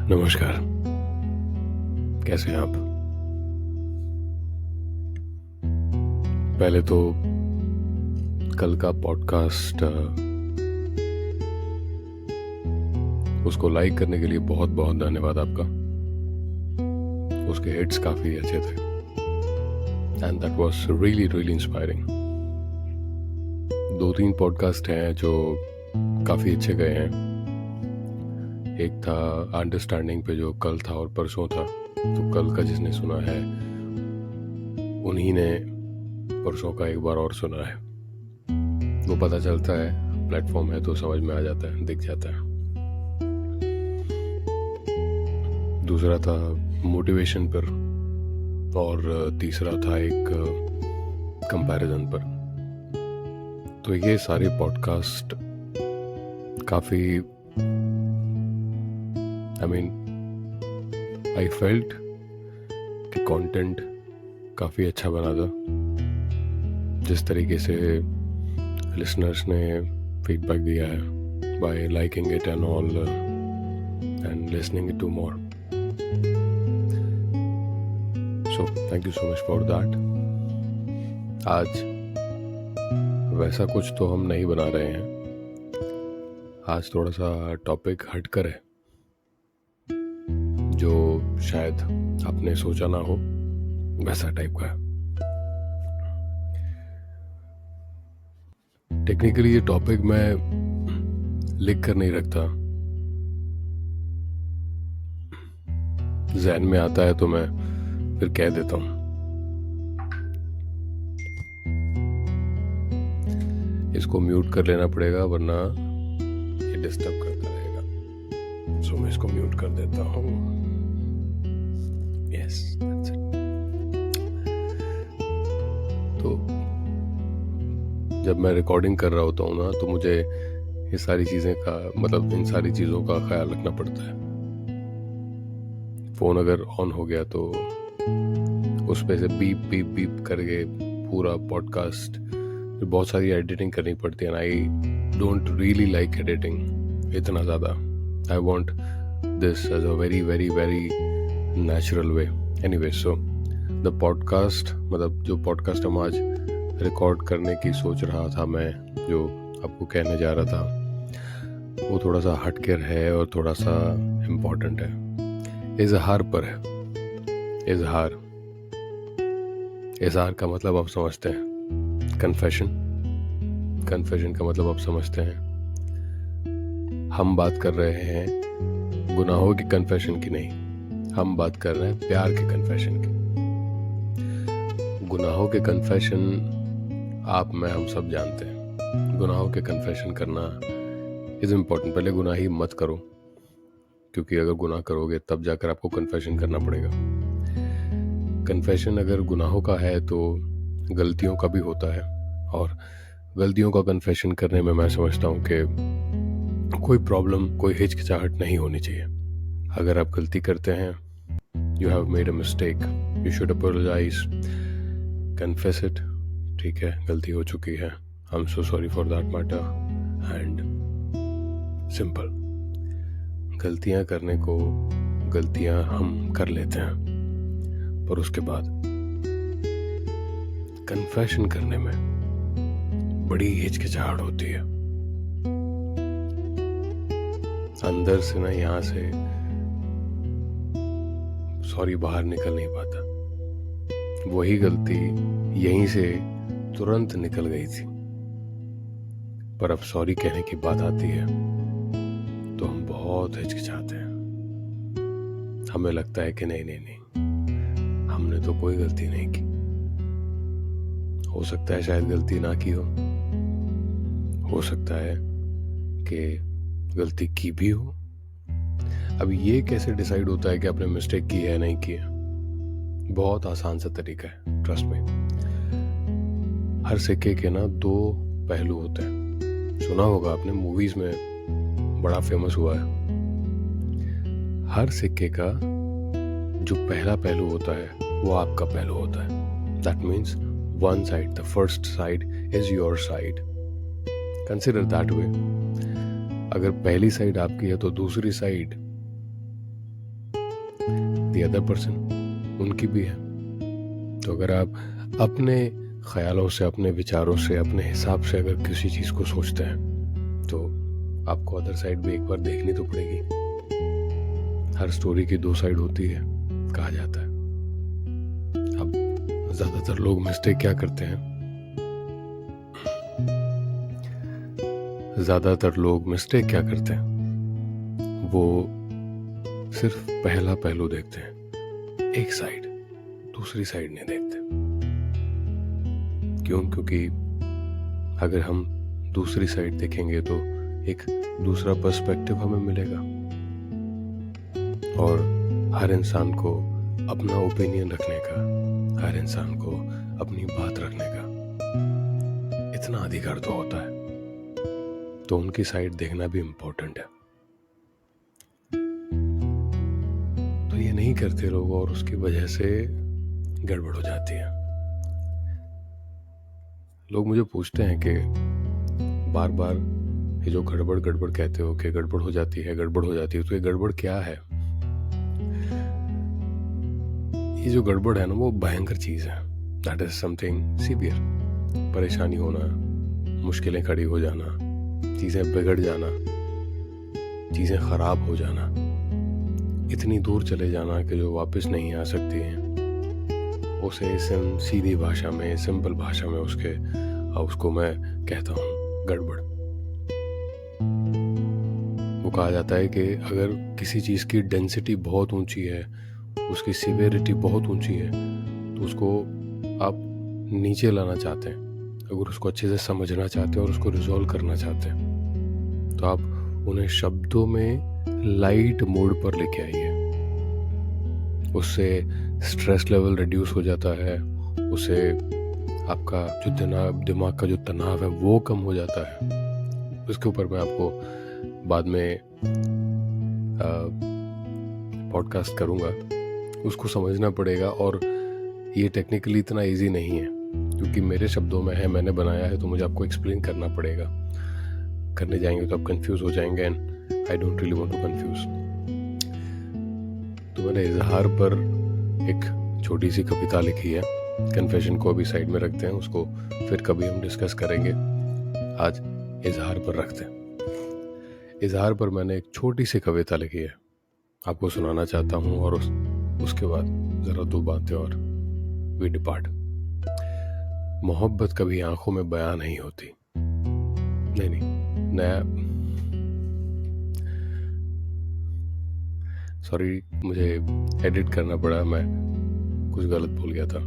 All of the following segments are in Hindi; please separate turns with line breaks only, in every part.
नमस्कार। कैसे हैं आप? पहले तो कल का पॉडकास्ट उसको लाइक करने के लिए बहुत बहुत धन्यवाद आपका। उसके हिट्स काफ़ी अच्छे थे and that was really really inspiring. 2-3 podcast हैं जो काफ़ी अच्छे गए हैं। एक था अंडरस्टैंडिंग पे जो कल था और परसों था, तो कल का जिसने सुना है उन्हीं ने परसों का एक बार और सुना है। वो पता चलता है, प्लेटफॉर्म है तो समझ में आ जाता है, दिख जाता है। दूसरा था मोटिवेशन पर और तीसरा था एक कंपैरिजन पर। तो ये सारे पॉडकास्ट काफ़ी आई फेल्ट कि कंटेंट काफ़ी अच्छा बना था। जिस तरीके से लिसनर्स ने फीडबैक दिया है by liking it and all and listening it too more, so thank you so much for that. आज वैसा कुछ तो हम नहीं बना रहे हैं। आज थोड़ा सा टॉपिक हटकर है जो शायद आपने सोचा ना हो, वैसा टाइप का है। टेक्निकली ये टॉपिक मैं लिख कर नहीं रखता, ज़हन में आता है तो मैं फिर कह देता हूँ। इसको म्यूट कर लेना पड़ेगा वरना ये डिस्टर्ब करता रहेगा, सो मैं इसको म्यूट कर देता हूँ। Yes, that's it. तो जब मैं रिकॉर्डिंग कर रहा होता हूँ ना, तो मुझे ये सारी चीज़ें का इन सारी चीज़ों का ख्याल रखना पड़ता है। फ़ोन अगर ऑन हो गया तो उस पे से बीप बीप बीप करके पूरा पॉडकास्ट, बहुत सारी एडिटिंग करनी पड़ती है ना। I don't really like editing इतना ज़्यादा। I want this as a very very very natural way. Anyway, so the podcast जो पॉडकास्ट हम आज रिकॉर्ड करने की सोच रहा था मैं, जो आपको कहने जा रहा था, वो थोड़ा सा हटकर है और थोड़ा सा इम्पोर्टेंट है। इजहार पर है। इजहार का मतलब आप समझते हैं, कन्फेशन का मतलब आप समझते हैं। हम बात कर रहे हैं गुनाहों की कन्फेशन की नहीं, हम बात कर रहे हैं प्यार के कन्फेशन की। गुनाहों के कन्फेशन आप मैं हम सब जानते हैं। गुनाहों के कन्फेशन करना इज इम्पोर्टेंट। पहले गुनाह ही मत करो, क्योंकि अगर गुनाह करोगे तब जाकर आपको कन्फेशन करना पड़ेगा। कन्फेशन अगर गुनाहों का है तो गलतियों का भी होता है, और गलतियों का कन्फेशन करने में मैं समझता हूँ कि कोई प्रॉब्लम, कोई हिचकिचाहट नहीं होनी चाहिए। अगर आप गलती करते हैं, you have made a mistake, you should apologise, confess it. ठीक है, गलती हो चुकी है, I am so sorry for that matter, and simple. गलतियां करने को गलतियां हम कर लेते हैं, पर उसके बाद कन्फेशन करने में बड़ी हिचकिचाहट होती है। अंदर से ना, यहाँ से सॉरी बाहर निकल नहीं पाता। वही गलती यहीं से तुरंत निकल गई थी, पर अब सॉरी कहने की बात आती है तो हम बहुत हिचकिचाते हैं। हमें लगता है कि नहीं, हमने तो कोई गलती नहीं की। हो सकता है शायद गलती ना की हो सकता है कि गलती की भी हो। अब ये कैसे डिसाइड होता है कि आपने मिस्टेक की है नहीं की है? बहुत आसान सा तरीका है, ट्रस्ट में। हर सिक्के के ना 2 पहलू होते हैं। सुना होगा आपने, मूवीज में बड़ा फेमस हुआ है। हर सिक्के का जो पहला पहलू होता है वो आपका पहलू होता है। That means one side, the first side is your side. Consider that way. अगर पहली साइड आपकी है तो दूसरी साइड द अदर पर्सन उनकी भी है। तो अगर आप अपने ख्यालों से, अपने विचारों से, अपने हिसाब से अगर किसी चीज़ को सोचते हैं तो आपको अदर साइड भी एक बार देखनी तो पड़ेगी। हर स्टोरी की दो साइड होती है, कहा जाता है। अब ज़्यादातर लोग मिस्टेक क्या करते हैं, वो सिर्फ पहला पहलू देखते हैं, एक साइड, दूसरी साइड नहीं देखते। क्यों? क्योंकि अगर हम दूसरी साइड देखेंगे तो एक दूसरा पर्सपेक्टिव हमें मिलेगा, और हर इंसान को अपना ओपिनियन रखने का, हर इंसान को अपनी बात रखने का इतना अधिकार तो होता है। तो उनकी साइड देखना भी इम्पोर्टेंट है। तो ये नहीं करते लोग, और उसकी वजह से गड़बड़ हो जाती है। लोग मुझे पूछते हैं कि बार बार ये जो गड़बड़ कहते हो कि गड़बड़ हो जाती है, तो ये गड़बड़ क्या है? ये जो गड़बड़ है ना, वो भयंकर चीज है। That is something severe. परेशानी होना, मुश्किलें खड़ी हो जाना, चीजें बिगड़ जाना, चीजें खराब हो जाना, इतनी दूर चले जाना कि जो वापस नहीं आ सकती हैं, उसे सीधी भाषा में, सिंपल भाषा में उसको मैं कहता हूँ गड़बड़। वो कहा जाता है कि अगर किसी चीज़ की डेंसिटी बहुत ऊंची है, उसकी सिवियरिटी बहुत ऊंची है, तो उसको आप नीचे लाना चाहते हैं, अगर उसको अच्छे से समझना चाहते हैं और उसको रिजॉल्व करना चाहते हैं, तो आप उन्हें शब्दों में लाइट मोड पर लेके आइए। उससे स्ट्रेस लेवल रिड्यूस हो जाता है, उससे आपका जो दिमाग का जो तनाव है वो कम हो जाता है। उसके ऊपर मैं आपको बाद में पॉडकास्ट करूँगा, उसको समझना पड़ेगा। और ये टेक्निकली इतना इजी नहीं है, क्योंकि मेरे शब्दों में है, मैंने बनाया है, तो मुझे आपको एक्सप्लेन करना पड़ेगा। करने जाएंगे तो आप कंफ्यूज हो जाएंगे, and I don't really want to confuse. तो मैंने इजहार पर एक छोटी सी कविता लिखी है। कन्फेशन को अभी साइड में रखते हैं, उसको फिर कभी हम डिस्कस करेंगे। आज इजहार पर रखते हैं। इजहार पर मैंने एक छोटी सी कविता लिखी है, आपको सुनाना चाहता हूँ, और उसके बाद जरा दो बातें और वी डिपार्ट। मोहब्बत कभी आंखों में बयां नहीं होती। नहीं, नया, सॉरी, मुझे एडिट करना पड़ा, मैं कुछ गलत बोल गया था।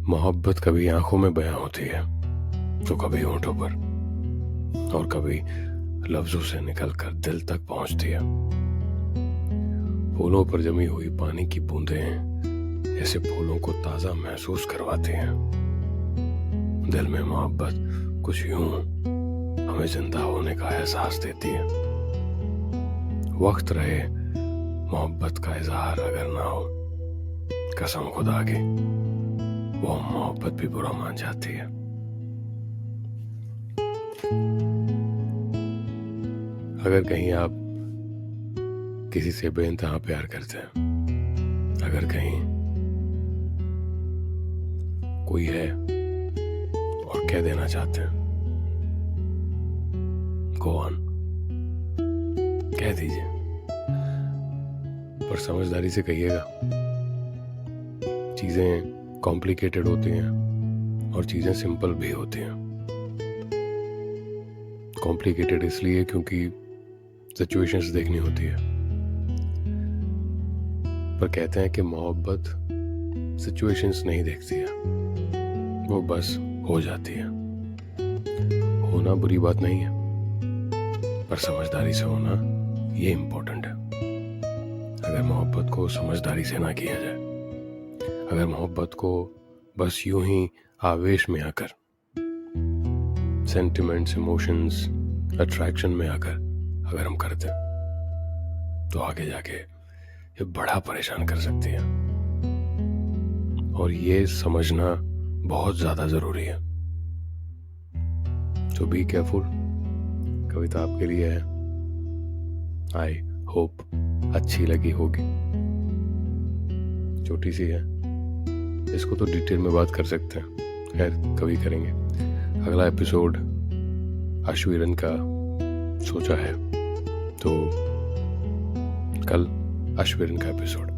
मोहब्बत कभी आंखों में बयां होती है, तो कभी होंठों पर, और कभी लफ्जों से निकलकर दिल तक पहुंचती है। फूलों पर जमी हुई पानी की बूंदें जैसे फूलों को ताजा महसूस करवाती हैं। दिल में मोहब्बत कुछ यूं हमें जिंदा होने का एहसास देती है। वक्त रहे मोहब्बत का इजहार अगर ना हो, कसम खुदा की वो मोहब्बत भी बुरा मान जाती है। अगर कहीं आप किसी से बेइंतहा प्यार करते हैं, अगर कहीं कोई है और कह देना चाहते हैं, गो ऑन, कह दीजिए, पर समझदारी से कहिएगा। चीजें कॉम्प्लिकेटेड होती हैं और चीजें सिंपल भी होती हैं। कॉम्प्लिकेटेड इसलिए क्योंकि सिचुएशंस देखनी होती है, पर कहते हैं कि मोहब्बत सिचुएशंस नहीं देखती है, वो बस हो जाती है। होना बुरी बात नहीं है, पर समझदारी से होना ये इम्पोर्टेंट है। अगर मोहब्बत को समझदारी से ना किया जाए, अगर मोहब्बत को बस यूं ही आवेश में आकर, सेंटिमेंट्स, इमोशंस, अट्रैक्शन में आकर अगर हम करते हैं, तो आगे जाके ये बड़ा परेशान कर सकती है। और ये समझना बहुत ज्यादा जरूरी है। सो बी केयरफुल। कविता आपके लिए है। आई होप अच्छी लगी होगी। छोटी सी है, इसको तो डिटेल में बात कर सकते हैं, खैर कभी करेंगे। अगला एपिसोड अश्विरन का सोचा है, तो कल अश्विरन का एपिसोड।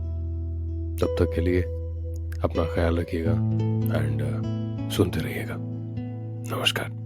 तब तक के लिए अपना ख्याल रखिएगा एंड सुनते रहिएगा। नमस्कार।